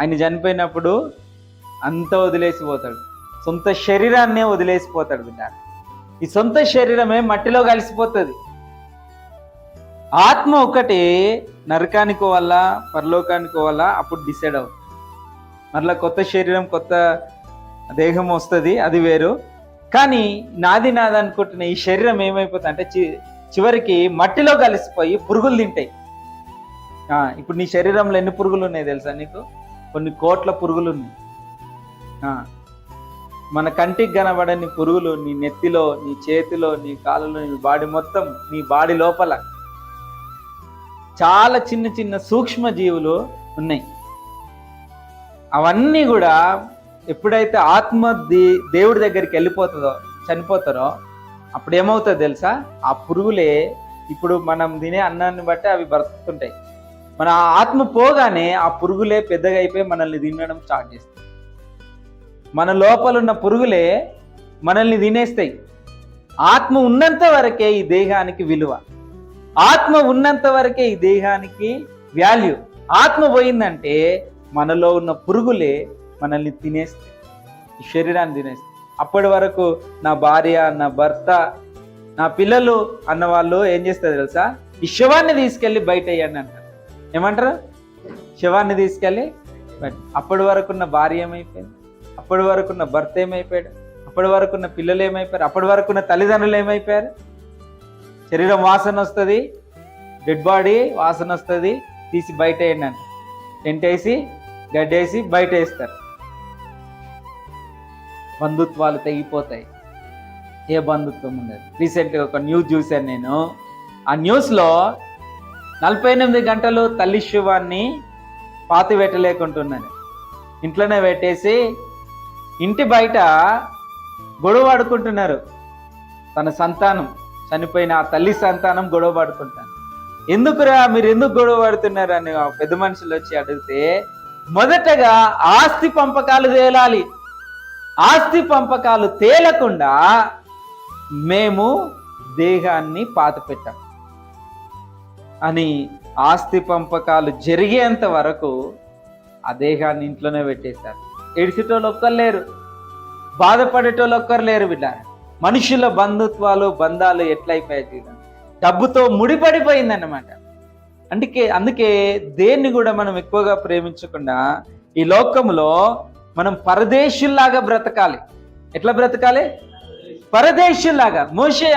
ఆయన చనిపోయినప్పుడు అంతా వదిలేసిపోతాడు, సొంత శరీరాన్నే వదిలేసిపోతాడు బిడ్డ. ఈ సొంత శరీరమే మట్టిలో కలిసిపోతుంది. ఆత్మ ఒకటి నరకానికి వల్ల పరలోకానికి వల్ల అప్పుడు డిసైడ్ అవుతుంది. మరలా కొత్త శరీరం కొత్త దేహం వస్తుంది, అది వేరు. కానీ నాది అనుకుంటున్న ఈ శరీరం ఏమైపోతుంది అంటే చివరికి మట్టిలో కలిసిపోయి పురుగులు తింటాయి. ఇప్పుడు నీ శరీరంలో ఎన్ని పురుగులు ఉన్నాయి తెలుసా నీకు? కొన్ని కోట్ల పురుగులు ఉన్నాయి. మన కంటికి కనబడని పురుగులు నీ నెత్తిలో, నీ చేతిలో, నీ కాళ్ళలో, నీ బాడీ మొత్తం, నీ బాడీ లోపల చాలా చిన్న చిన్న సూక్ష్మ జీవులు ఉన్నాయి. అవన్నీ కూడా ఎప్పుడైతే ఆత్మ దేవుడి దగ్గరికి వెళ్ళిపోతుందో, చనిపోతారో, అప్పుడు ఏమవుతుందో తెలుసా? ఆ పురుగులే ఇప్పుడు మనం తినే అన్నాన్ని బట్టి అవి బ్రతుకుతుంటాయి. మన ఆత్మ పోగానే ఆ పురుగులే పెద్దగా అయిపోయి మనల్ని తినడం స్టార్ట్ చేస్తాయి. మన లోపల ఉన్న పురుగులే మనల్ని తినేస్తాయి. ఆత్మ ఉన్నంత వరకే ఈ దేహానికి విలువ, ఆత్మ ఉన్నంత వరకే ఈ దేహానికి వాల్యూ. ఆత్మ పోయిందంటే మనలో ఉన్న పురుగులే మనల్ని తినేస్తాయి, ఈ శరీరాన్ని తినేస్తాయి. అప్పటి వరకు నా భార్య, నా భర్త, నా పిల్లలు అన్న వాళ్ళు ఏం చేస్తారు తెలుసా? ఈ శవాన్ని తీసుకెళ్ళి బయట వేయండి అంటారు. ఏమంటారు? శవాన్ని తీసుకెళ్ళి బయట. అప్పటి వరకు ఉన్న భార్య ఏమైపోయింది? అప్పటి వరకు ఉన్న భర్త ఏమైపోయాడు? అప్పటి వరకు ఉన్న పిల్లలు ఏమైపోయారు? అప్పటి వరకు ఉన్న తల్లిదండ్రులు ఏమైపోయారు? శరీరం వాసన వస్తుంది, డెడ్ బాడీ వాసన వస్తుంది, తీసి బయట వేయండి అంట. టెంట్ వేసి గడ్డేసి బయట వేస్తారు. బంధుత్వాలు తెగిపోతాయి, ఏ బంధుత్వం ఉండదు. రీసెంట్గా ఒక న్యూస్ చూశాను నేను. ఆ న్యూస్లో 48 గంటలు తల్లి శవాన్ని పాతి పెట్టలేకుంటున్నాను. ఇంట్లోనే పెట్టేసి ఇంటి బయట గొడవ పడుకుంటున్నారు. తన సంతానం చనిపోయిన ఆ తల్లి సంతానం గొడవ పడుకుంటాను. ఎందుకురా మీరు ఎందుకు గొడవ పడుతున్నారు అని పెద్ద మనుషులు వచ్చి అడిగితే, మొదటగా ఆస్తి పంపకాలు తేలాలి, ఆస్తి పంపకాలు తేలకుండా మేము దేహాన్ని పాత పెట్టాం అని. ఆస్తి పంపకాలు జరిగేంత వరకు ఆ దేహాన్ని ఇంట్లోనే పెట్టేశారు. ఏడిసేటోళ్ళు ఒక్కరు లేరు, బాధపడేటోళ్ళు ఒక్కరు లేరు బిడ్డ. మనుషుల బంధుత్వాలు, బంధాలు ఎట్లయిపోయాయి? డబ్బుతో ముడిపడిపోయిందన్నమాట. అందుకే దేన్ని కూడా మనం ఎక్కువగా ప్రేమించకుండా ఈ లోకంలో మనం పరదేశుల్లాగా బ్రతకాలి. ఎట్లా బ్రతకాలి? పరదేశుల్లాగా. మోషే